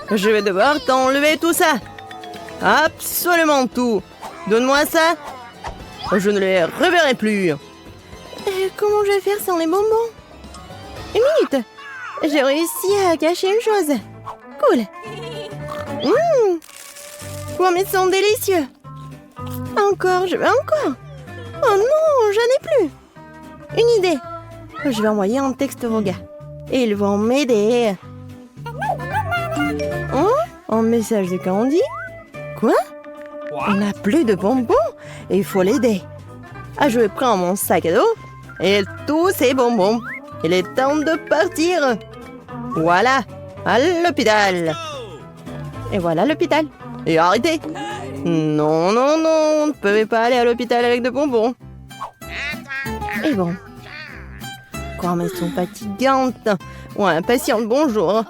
Je vais devoir t'enlever tout ça. Absolument tout. Donne-moi ça. Je ne les reverrai plus. Comment je vais faire sans les bonbons? Une minute. J'ai réussi à cacher une chose. Cool. Oh, mais ils sont délicieux. Encore, je veux encore. Oh non, j'en ai plus. Une idée. Je vais envoyer un texte aux gars. Et ils vont m'aider. Oh, un message de Candy? Quoi? On n'a plus de bonbons et il faut l'aider. Ah, je prends mon sac à dos et tous ces bonbons. Il est temps de partir. Voilà, à l'hôpital. Et voilà l'hôpital. Et arrêtez. Non, non, non, on ne pouvait pas aller à l'hôpital avec de bonbons. Et bon. Comme elles sont fatigantes. Ouais, patiente, bonjour.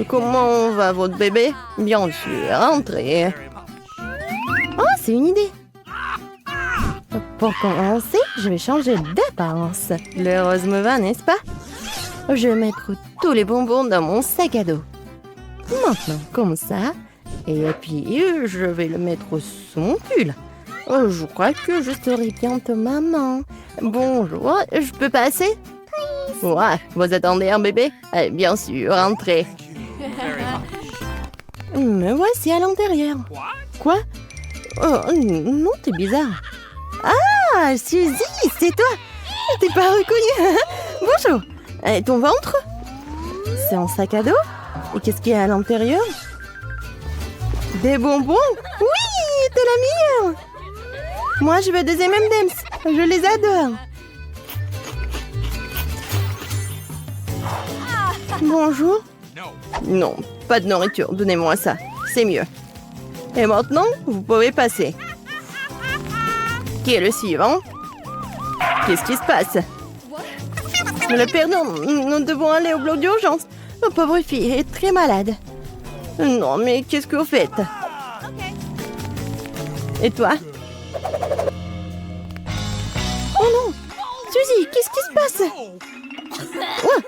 Comment va votre bébé? Bien sûr, entrez. Oh, c'est une idée. Pour commencer, je vais changer d'apparence. Le rose me va, n'est-ce pas? Je vais mettre tous les bonbons dans mon sac à dos. Maintenant, comme ça. Et puis, je vais le mettre sous mon pull. Oh, je crois que je serai bientôt maman. Bonjour, je peux passer? Ouais, vous attendez un bébé? Bien sûr, entrez. Me voici à l'intérieur. Quoi? Oh, non, t'es bizarre. Ah, Suzy, c'est toi. T'es pas reconnue. Bonjour. Et ton ventre? C'est un sac à dos? Et qu'est-ce qu'il y a à l'intérieur? Des bonbons? Oui, t'es la meilleure. Moi, je veux des M&M's. Je les adore. Bonjour. Non, pas de nourriture, donnez-moi ça. C'est mieux. Et maintenant, vous pouvez passer. Qui est le suivant? Qu'est-ce qui se passe? Le perdant, nous devons aller au bloc d'urgence. Ma pauvre fille est très malade. Non, mais qu'est-ce que vous faites? Et toi? Oh non! Suzy, qu'est-ce qui se passe? Oh,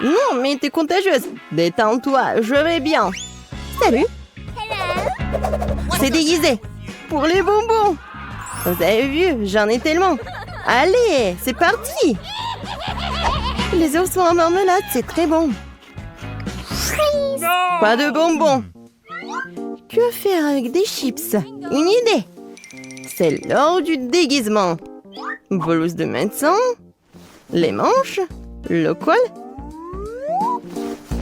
non, mais t'es contagieuse. Détends-toi, je vais bien. Salut! C'est déguisé. Pour les bonbons. Vous avez vu, j'en ai tellement. Allez, c'est parti. Les ours sont en marmelade, c'est très bon. Pas de bonbons. Que faire avec des chips? Une idée. C'est l'heure du déguisement. Blouse de médecin. Les manches. Le col.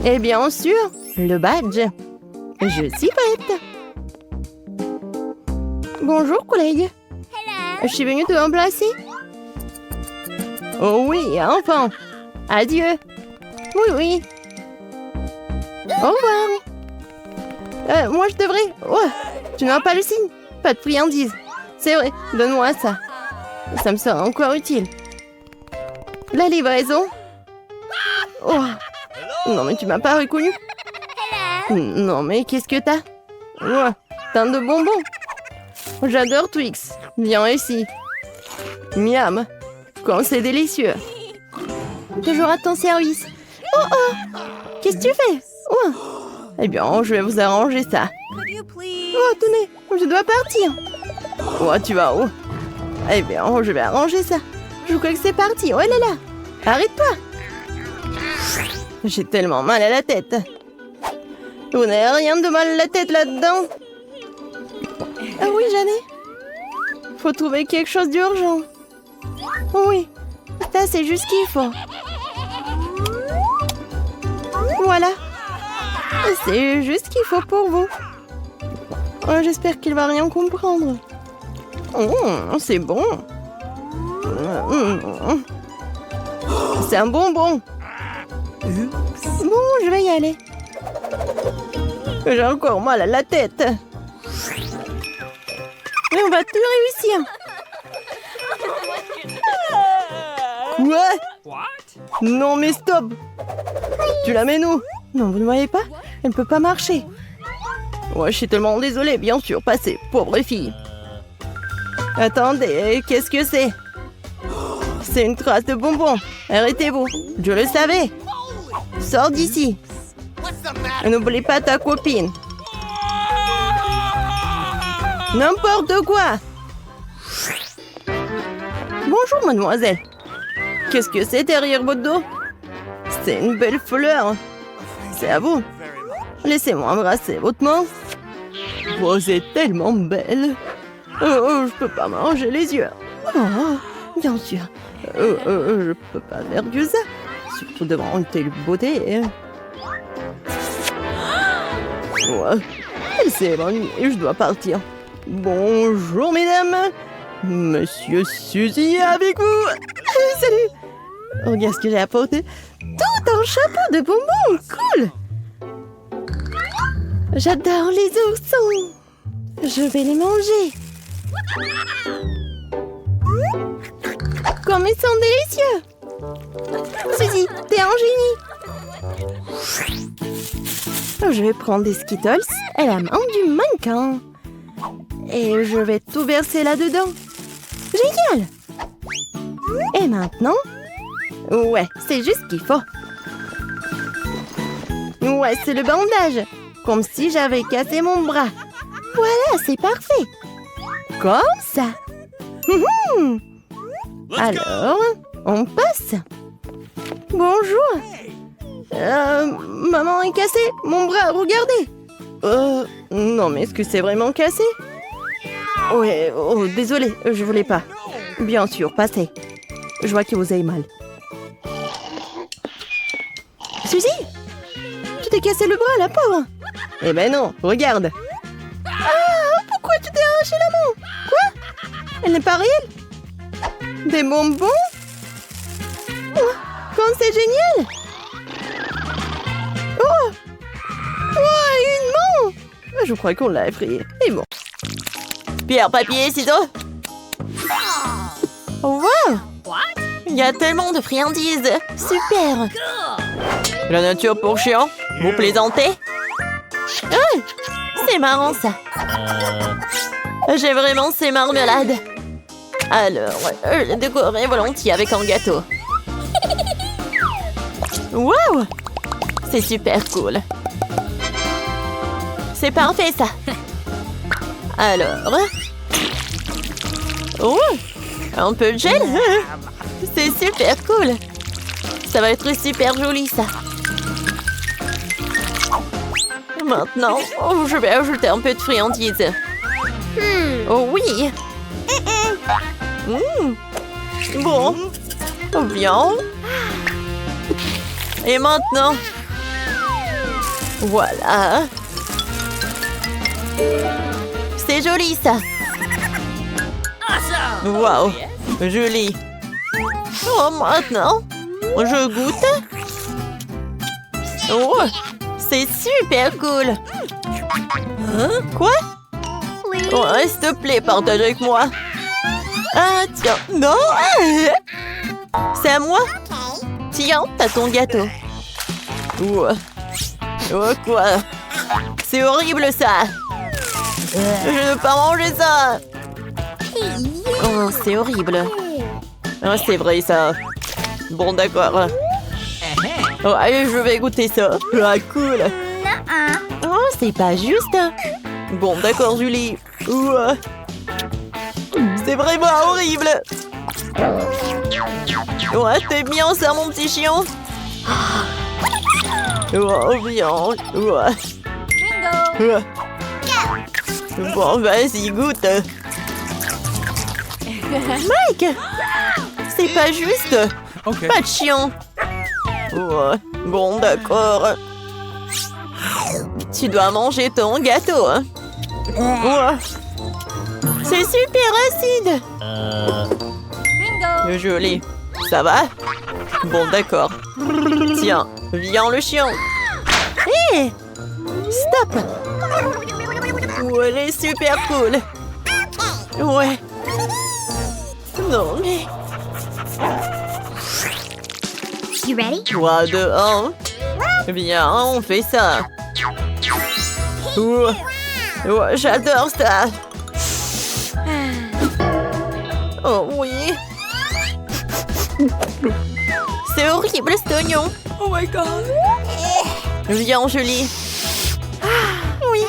Et bien sûr, le badge. Je suis prête. Bonjour, collègue. Je suis venue te remplacer. Oh oui, enfin. Adieu. Oui, oui. Au revoir. Moi, je devrais... Oh, tu n'as pas le signe. Pas de friandises. C'est vrai, donne-moi ça. Ça me sera encore utile. La livraison. Oh. Non, mais tu m'as pas reconnu. Non, mais qu'est-ce que t'as? Oh, tant de bonbons. J'adore Twix. Viens ici. Miam. Quand c'est délicieux. Toujours à ton service. Oh, oh. Qu'est-ce que tu fais? Oh. Eh bien, je vais vous arranger ça. Oh, tenez, je dois partir. Oh, tu vas où? Eh bien, je vais arranger ça. Je crois que c'est parti. Oh là là. Arrête-toi. J'ai tellement mal à la tête. Vous n'avez rien de mal à la tête là-dedans? Ah oui, j'en ai. Faut trouver quelque chose d'urgent. Oui, ça c'est juste ce qu'il faut. Voilà. C'est juste ce qu'il faut pour vous. Oh, j'espère qu'il va rien comprendre. Oh, c'est bon. C'est un bonbon. Bon, je vais y aller. J'ai encore mal à la tête. On va tout réussir. Quoi? What? Non mais stop! Tu la mets où? Non, vous ne voyez pas? Elle ne peut pas marcher. Ouais, je suis tellement désolée, bien sûr, passez, pauvre fille. Attendez, qu'est-ce que c'est? C'est une trace de bonbon. Arrêtez-vous, je le savais. Sors d'ici. N'oublie pas ta copine. N'importe quoi. Bonjour, mademoiselle. Qu'est-ce que c'est derrière votre dos? C'est une belle fleur. C'est à vous. Laissez-moi embrasser votre main. Vous êtes tellement belle. Oh, je peux pas manger les yeux. Oh, bien sûr. Je peux pas faire que ça. Surtout devant une telle beauté. Ouais. Elle s'est évanouie et je dois partir. Bonjour, mesdames. Monsieur Suzy est avec vous. Salut. Regarde ce que j'ai apporté. Tout un chapeau de bonbons. Cool. J'adore les oursons. Je vais les manger. Comme ils sont délicieux. Suzy, t'es un génie. Je vais prendre des Skittles et la main du mannequin. Et je vais tout verser là-dedans. Génial! Et maintenant? Ouais, c'est juste ce qu'il faut. Ouais, c'est le bandage. Comme si j'avais cassé mon bras. Voilà, c'est parfait. Comme ça. Alors, on passe. Bonjour. Maman est cassée. Mon bras, regardez. Non, mais est-ce que c'est vraiment cassé? Ouais, oh, désolé, je voulais pas. Bien sûr, passez. Je vois que vous avez mal. Suzy, tu t'es cassé le bras, la pauvre. Eh ben non, regarde. Ah, pourquoi tu t'es arraché la main? Quoi? Elle n'est pas réelle? Des bonbons? Oh, quand c'est génial! Oh! Oh, une main! Je crois qu'on l'a effrayé. Et bon. Pierre, papier, ciseaux. Wow! Il y a tellement de friandises! Super! La nature pour chiant. Vous plaisantez? Oh, c'est marrant ça! J'ai vraiment ces marmelades! Alors, je les décorerai volontiers avec un gâteau. Wow! C'est super cool! C'est parfait ça! Alors... Oh! Un peu de gel? C'est super cool! Ça va être super joli ça! Maintenant, je vais ajouter un peu de friandises. Oh oui! Bon, bien. Et maintenant, voilà. C'est joli ça. Wow, joli. Oh, maintenant, je goûte. Oh, c'est super cool. Hein? Quoi? Oh, s'il te plaît, partage avec moi. Ah, tiens. Non! C'est à moi? Tiens, t'as ton gâteau. Oh, quoi? C'est horrible, ça. Je ne veux pas manger ça. Oh, c'est horrible. Ah, c'est vrai, ça. Bon, d'accord. Oh, allez, je vais goûter ça. Ah, cool. Oh, c'est pas juste. Bon, d'accord, Julie. Ouah. C'est vraiment horrible. Ouais, t'es bien ça, mon petit chien. Oh, bien. Ouais. Ouais. Bon, vas-y, goûte. Mike, c'est pas juste. Okay. Pas de chien. Ouais. Bon, d'accord. Tu dois manger ton gâteau. Hein. Ouais. C'est super acide. Joli. Ça va? Bon, d'accord. Tiens, viens le chien. Hé! Stop! Oh, elle est super cool. Ouais. Non, mais... You ready? 3, 2, 1. Bien, on fait ça. Ouais, j'adore ça. Oh oui. C'est horrible cet oignon. Oh my god. Viens, Julie. Oui.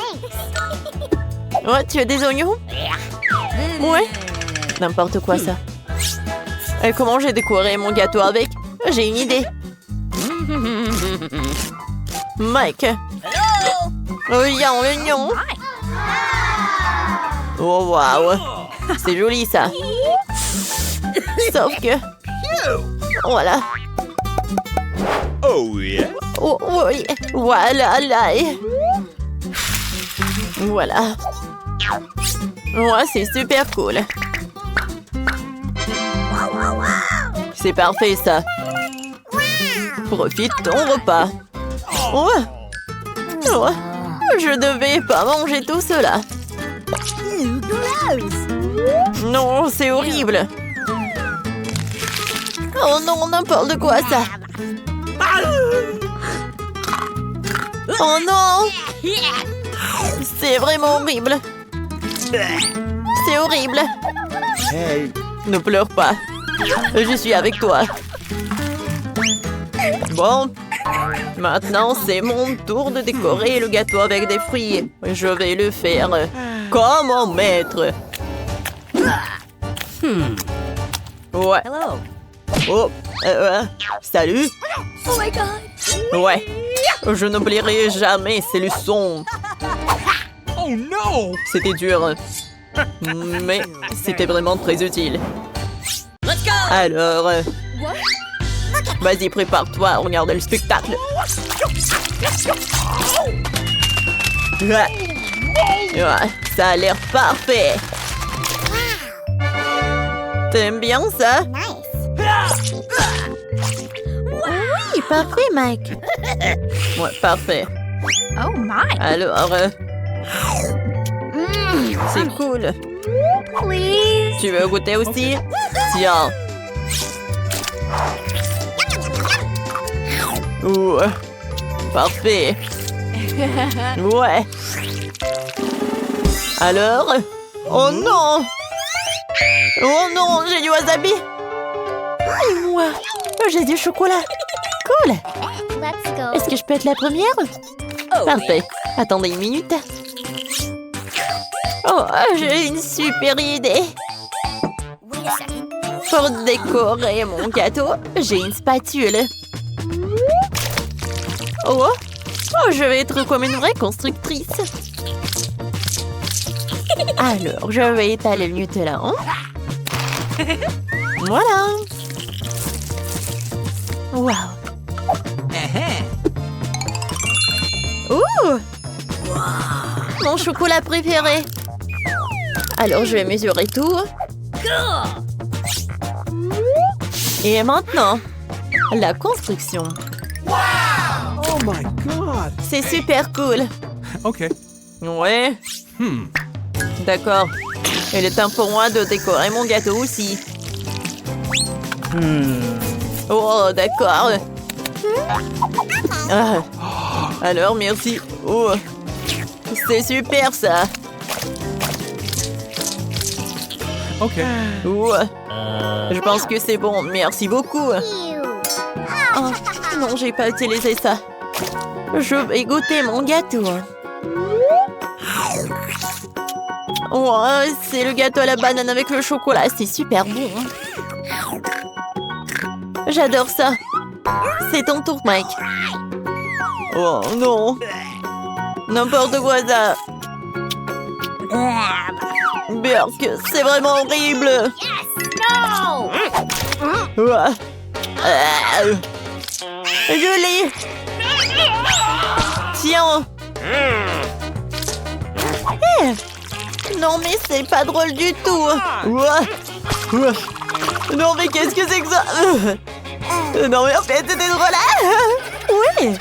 Ouais, tu as des oignons? Ouais. N'importe quoi, ça. Et comment j'ai décoré mon gâteau avec? J'ai une idée. Mike. Viens, l'oignon. Oh, waouh. C'est joli, ça. Sauf que... Voilà. Oh yeah. Oh, oui. Voilà, là. Voilà. Ouais, c'est super cool. C'est parfait, ça. Profite ton repas. Ouais. Ouais. Je devais pas manger tout cela. Non, c'est horrible. Oh non, n'importe quoi, ça. Oh non. C'est vraiment horrible. C'est horrible. Hey. Ne pleure pas. Je suis avec toi. Bon. Maintenant, c'est mon tour de décorer le gâteau avec des fruits. Je vais le faire comme mon maître. Ouais. Oh, salut. Oh my god! Ouais. Je n'oublierai jamais ces leçons. Oh no. C'était dur. Mais c'était vraiment très utile. Alors... Vas-y, prépare-toi, regarde le spectacle. Ouais, ça a l'air parfait. T'aimes bien ça? Oui, parfait, Mike. Ouais, parfait. Oh my. Alors, c'est cool. Please. Tu veux goûter aussi? Tiens. Ouais. Parfait. Ouais. Alors? Oh non! Oh non, j'ai du wasabi! Et moi, j'ai du chocolat. Cool! Let's go. Est-ce que je peux être la première? Parfait. Attendez une minute. Oh, j'ai une super idée. Pour décorer mon gâteau, j'ai une spatule. Oh, je vais être comme une vraie constructrice. Alors, je vais étaler le Nutella. Voilà. Wow. Ouh! Mon chocolat préféré. Alors, je vais mesurer tout. Et maintenant, la construction. Oh my god. C'est super cool. Okay. Ouais. D'accord. Il est temps pour moi de décorer mon gâteau aussi. Oh, d'accord. Ah. Alors, merci. Oh. C'est super, ça. Okay. Ouais. Je pense que c'est bon. Merci beaucoup. Oh, non, j'ai pas utilisé ça. Je vais goûter mon gâteau. Ouais, c'est le gâteau à la banane avec le chocolat. C'est super bon. J'adore ça. C'est ton tour, Mike. Oh non. N'importe quoi, ça. Burk, c'est vraiment horrible. Ouais. Julie. Tiens. Non, mais c'est pas drôle du tout. Non, mais qu'est-ce que c'est que ça? Non, mais en fait, c'était drôle. Oui.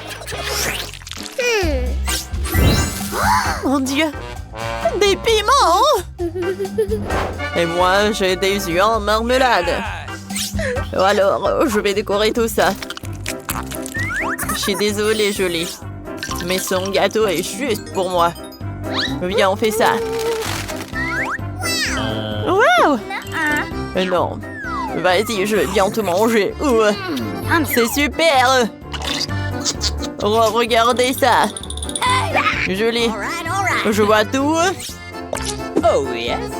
Mon Dieu. Des piments! Et moi, j'ai des yeux en marmelade. Alors, je vais décorer tout ça. Je suis désolée, Julie. Mais son gâteau est juste pour moi. Viens, on fait ça. Wow! Non. Vas-y, je vais bien te manger. C'est super! Oh, regardez ça. Julie, je vois tout. Oh, yes.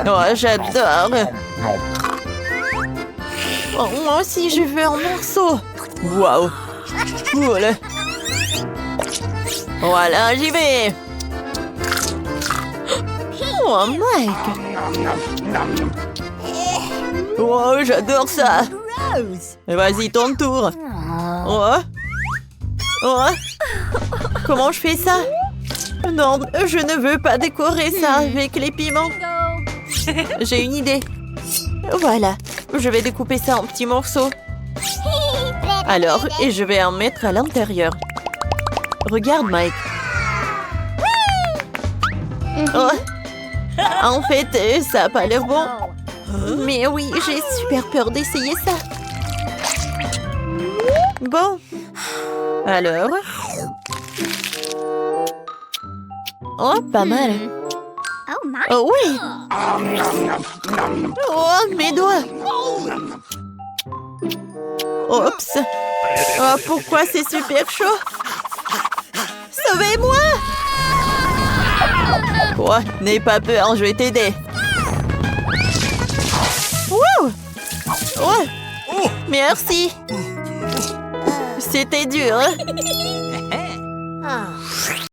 Oh, j'adore. Oh, moi aussi, je veux un morceau. Wow. Cool. Voilà, j'y vais. Oh, Mike. Oh, j'adore ça. Vas-y, ton tour. Oh. Oh. Comment je fais ça? Non, je ne veux pas décorer ça avec les piments. J'ai une idée. Voilà, je vais découper ça en petits morceaux. Alors, et je vais en mettre à l'intérieur. Regarde, Mike. Oh. En fait, ça n'a pas l'air bon. Mais oui, j'ai super peur d'essayer ça. Bon. Alors. Oh, pas mal. Oh my. Oh oui. Oh, mes doigts. Oups. Oh, pourquoi c'est super chaud? Sauvez-moi! Oh, n'aie pas peur, je vais t'aider. Wow! Oh, merci. C'était dur.